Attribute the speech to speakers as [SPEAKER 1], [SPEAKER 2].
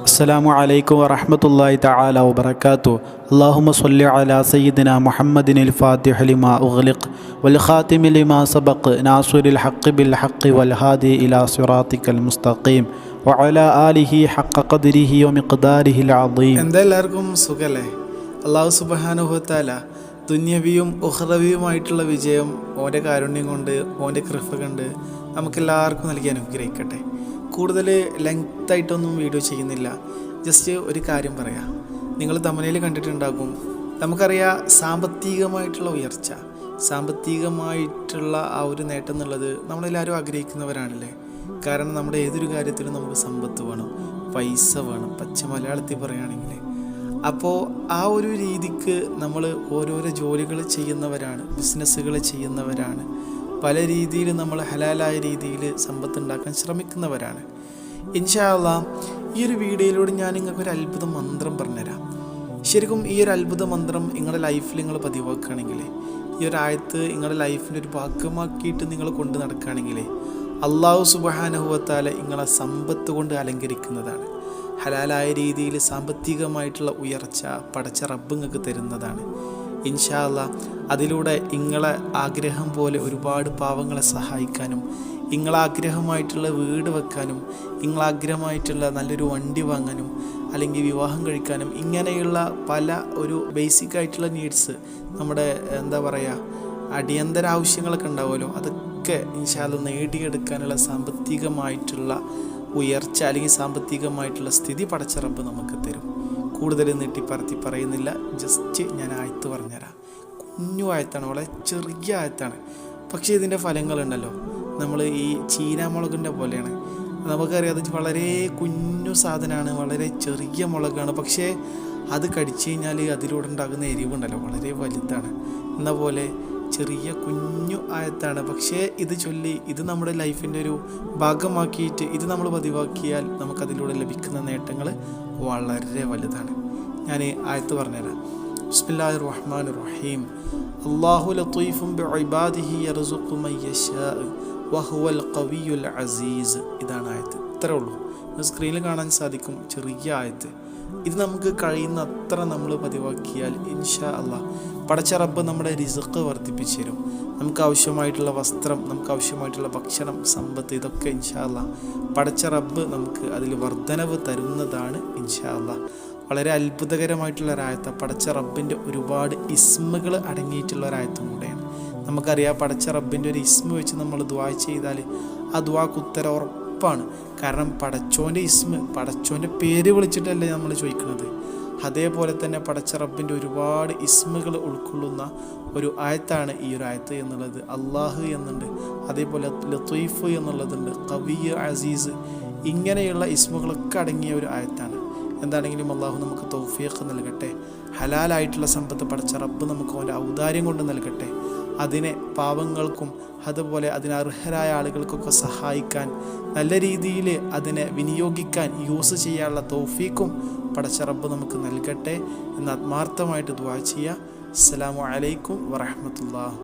[SPEAKER 1] അസ്സലാമു അലൈക്കും വറഹ്മത്തുള്ളാഹി തആല വബറകാതുഹു. അല്ലാഹുമ്മ സ്വല്ലി അലാ സയ്യിദിനാ മുഹമ്മദിനിൽ ഫാത്തിഹി ലിമാ ഉഗ്ലിഖ് വൽ ഖാതിമി ലിമാ സബഖ് നാസിറിൽ ഹഖ് ബിൽ ഹഖ് വൽ ഹാദി ഇലാ സിറാത്തിക്കൽ മുസ്തഖീം വഅലാ ആലിഹി ഹഖ ഖദ്രിഹി വമിഖ്ദാരിഹിൽ അദീം.
[SPEAKER 2] എല്ലാവർക്കും സുഖല്ലേ? അല്ലാഹു സുബ്ഹാനഹു വ തആല ദുന്യവിയും ഉഖ്റവിയുമായിട്ടുള്ള വിജയം ഓൻ്റെ കാരുണ്യം കൊണ്ട്, ഓൻ്റെ കൃപ കൊണ്ട് നമുക്കെല്ലാവർക്കും നൽകി അനുഗ്രഹിക്കട്ടെ. കൂടുതൽ ലെങ്തായിട്ടൊന്നും വീഡിയോ ചെയ്യുന്നില്ല. ജസ്റ്റ് ഒരു കാര്യം പറയാം. നിങ്ങൾ തമിഴിൽ കണ്ടിട്ടുണ്ടാകും. നമുക്കറിയാം, സാമ്പത്തികമായിട്ടുള്ള ഉയർച്ച, സാമ്പത്തികമായിട്ടുള്ള ആ ഒരു നേട്ടം എന്നുള്ളത് നമ്മളെല്ലാവരും ആഗ്രഹിക്കുന്നവരാണല്ലേ. കാരണം നമ്മുടെ ഏതൊരു കാര്യത്തിലും നമുക്ക് സമ്പത്ത് വേണം, പൈസ വേണം, പച്ച മലയാളത്തിൽ പറയുകയാണെങ്കിൽ. അപ്പോൾ ആ ഒരു രീതിക്ക് നമ്മൾ ഓരോരോ ജോലികൾ ചെയ്യുന്നവരാണ്, ബിസിനസ്സുകൾ ചെയ്യുന്നവരാണ്, പല രീതിയിൽ നമ്മൾ ഹലാലായ രീതിയിൽ സമ്പത്ത് ഉണ്ടാക്കാൻ ശ്രമിക്കുന്നവരാണ്. ഇൻഷാ അല്ലാഹ് ഈ ഒരു വീഡിയോയിലൂടെ ഞാൻ നിങ്ങൾക്കൊരു അത്ഭുത മന്ത്രം പറഞ്ഞുതരാം. ശരിക്കും ഈ ഒരു അത്ഭുത മന്ത്രം നിങ്ങളുടെ ലൈഫിൽ നിങ്ങൾ പതിവാക്കുകയാണെങ്കിൽ, ഈ ഒരു ആയത്ത് നിങ്ങളുടെ ലൈഫിൻ്റെ ഒരു ഭാഗമാക്കിയിട്ട് നിങ്ങൾ കൊണ്ട് നടക്കുകയാണെങ്കിൽ, അല്ലാഹു സുബ്ഹാനഹു വ തആല നിങ്ങളെ സമ്പത്ത് കൊണ്ട് അലങ്കരിക്കുന്നതാണ്. ഹലാലായ രീതിയിൽ സാമ്പത്തികമായിട്ടുള്ള ഉയർച്ച പടച്ച റബ്ബ് നിങ്ങൾക്ക് തരുന്നതാണ്. ഇൻഷാ അല്ലാഹ് അതിലൂടെ നിങ്ങളെ ആഗ്രഹം പോലെ ഒരുപാട് പാവങ്ങളെ സഹായിക്കാനും, നിങ്ങളാഗ്രഹമായിട്ടുള്ള വീട് വെക്കാനും, നിങ്ങളാഗ്രഹമായിട്ടുള്ള നല്ലൊരു വണ്ടി വാങ്ങാനും, അല്ലെങ്കിൽ വിവാഹം കഴിക്കാനും, ഇങ്ങനെയുള്ള പല ഒരു ബേസിക്കായിട്ടുള്ള നീഡ്സ്, നമ്മുടെ എന്താ പറയുക, അടിയന്തര ആവശ്യങ്ങളൊക്കെ ഉണ്ടാവുമല്ലോ, അതൊക്കെ ഇൻഷാ അല്ലാഹ് നേടിയെടുക്കാനുള്ള സാമ്പത്തികമായിട്ടുള്ള ഉയർച്ച അല്ലെങ്കിൽ സാമ്പത്തികമായിട്ടുള്ള സ്ഥിതി പടച്ച റബ്ബ് നമുക്ക് തരും. കൂടുതൽ നീട്ടിപ്പറത്തി പറയുന്നില്ല, ജസ്റ്റ് ഞാൻ ആയത്ത് പറഞ്ഞുതരാം. കുഞ്ഞു ആയത്താണ്, വളരെ ചെറിയ ആയത്താണ്. പക്ഷേ ഇതിൻ്റെ ഫലങ്ങളുണ്ടല്ലോ, നമ്മൾ ഈ ചീനാമുളകിൻ്റെ പോലെയാണ്. നമുക്കറിയാം, അത് വളരെ കുഞ്ഞു സാധനമാണ്, വളരെ ചെറിയ മുളകാണ്. പക്ഷേ അത് കടിച്ചു കഴിഞ്ഞാൽ അതിലൂടെ ഉണ്ടാകുന്ന എരിവുണ്ടല്ലോ, വളരെ വലുതാണ്. എന്ന പോലെ ചെറിയ കുഞ്ഞു ആയത്താണ്. പക്ഷേ ഇത് ചൊല്ലി, ഇത് നമ്മുടെ ലൈഫിൻ്റെ ഒരു ഭാഗമാക്കിയിട്ട് ഇത് നമ്മൾ പതിവാക്കിയാൽ നമുക്കതിലൂടെ ലഭിക്കുന്ന നേട്ടങ്ങൾ വളരെ വലുതാണ്. ഞാൻ ആയത്ത് പറഞ്ഞുതരാം. ബിസ്മില്ലാഹിർ റഹ്മാനിർ റഹീം. അല്ലാഹു ലത്തീഫുൻ ബിഇബാദിഹി യർസുഖു മൻ യശാ വഹുവൽ ഖവിയ്യുൽ അസീസ്. ഇതാണ് ആയത്ത്. ഇത്രേ ഉള്ളൂ. സ്ക്രീനിൽ കാണാൻ സാധിക്കും, ചെറിയ ആയത്ത്. ഇത് നമുക്ക് കഴിയുന്ന അത്ര നമ്മൾ പതിവാക്കിയാൽ ഇൻഷാ അല്ലാഹ് പടച്ച റബ്ബ് നമ്മുടെ റിസ്ഖ് വർദ്ധിപ്പിച്ചു തരും. നമുക്ക് ആവശ്യമായിട്ടുള്ള വസ്ത്രം, നമുക്ക് ആവശ്യമായിട്ടുള്ള ഭക്ഷണം, സമ്പത്ത്, ഇതൊക്കെ ഇൻഷാ അല്ലാഹ് പടച്ച റബ്ബ് നമുക്ക് അതിൽ വർധനവ് തരുന്നതാണ് ഇൻഷാ അല്ലാഹ്. വളരെ അത്ഭുതകരമായിട്ടുള്ള ഒരായത്ത, പടച്ച റബ്ബിൻ്റെ ഒരുപാട് ഇസ്മുകൾ അടങ്ങിയിട്ടുള്ള ഒരായത്തും കൂടെയാണ്. നമുക്കറിയാം, പടച്ച റബ്ബിൻ്റെ ഒരു ഇസ്മ വെച്ച് നമ്മൾ ദുആ ചെയ്താൽ ആ ദുആക്ക് ഉത്തരം ഉറപ്പാണ്. കാരണം പടച്ചോൻ്റെ ഇസ്മ, പടച്ചോൻ്റെ പേര് വിളിച്ചിട്ടല്ലേ നമ്മൾ ചോദിക്കുന്നത്. അതേപോലെ തന്നെ പടച്ച റബ്ബിൻ്റെ ഒരുപാട് ഇസ്മുകൾ ഉൾക്കൊള്ളുന്ന ഒരു ആയത്താണ് ഈ ഒരു ആയത്ത് എന്നുള്ളത്. അള്ളാഹ് എന്നുണ്ട്, അതേപോലെ ലത്തീഫ് എന്നുള്ളതുണ്ട്, ഖവിയ്യ്, അസീസ്, ഇങ്ങനെയുള്ള ഇസ്മുകളൊക്കെ അടങ്ങിയ ഒരു ആയത്താണ്. എന്താണെങ്കിലും അള്ളാഹു നമുക്ക് തൗഫീഖ് നൽകട്ടെ. ഹലാലായിട്ടുള്ള സമ്പത്ത് പടച്ച റബ്ബ് നമുക്ക് അവൻ്റെ ഔദാര്യം കൊണ്ട് നൽകട്ടെ. അതിനെ പാവങ്ങൾക്കും അതുപോലെ അതിനർഹരായ ആളുകൾക്കൊക്കെ സഹായിക്കാൻ, നല്ല രീതിയിൽ അതിനെ വിനിയോഗിക്കാൻ, യൂസ് ചെയ്യാനുള്ള തൗഫീഖും പടച്ച റബ്ബ് നമുക്ക് നൽകട്ടെ എന്ന് ആത്മാർത്ഥമായിട്ട് ദുആ ചെയ്യുക. അസ്സലാമു അലൈക്കും വറഹ്മത്തുള്ളാഹി.